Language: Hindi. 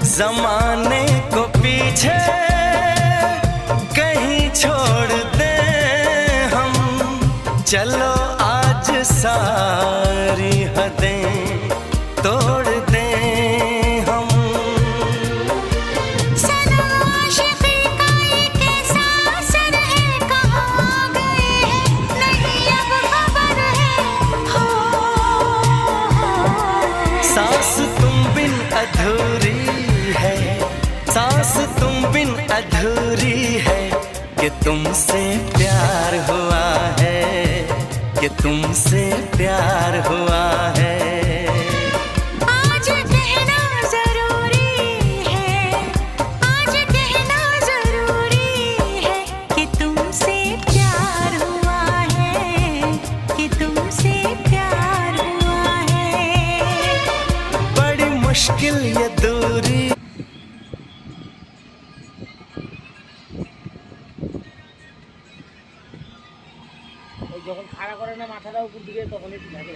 जमाने को पीछे कहीं छोड़ दें हम, चलो आज सारी हदें तोड़ दें हम। सनम आशिक़ी का ये कैसा असर है, कहाँ गए हैं नहीं अब खबर है। हो सांस तुम बिन अधूरी है, सांस तुम बिन अधूरी है, कि तुमसे प्यार हुआ है, कि तुमसे प्यार हुआ है। आज कहना जरूरी है, आज कहना जरूरी है, कि तुमसे प्यार हुआ है, कि तुमसे प्यार हुआ है। बड़ी मुश्किल ये दूरी। যখন খাড়া করে না মাথাটা উপর দিকে তখন একটু ঢাকে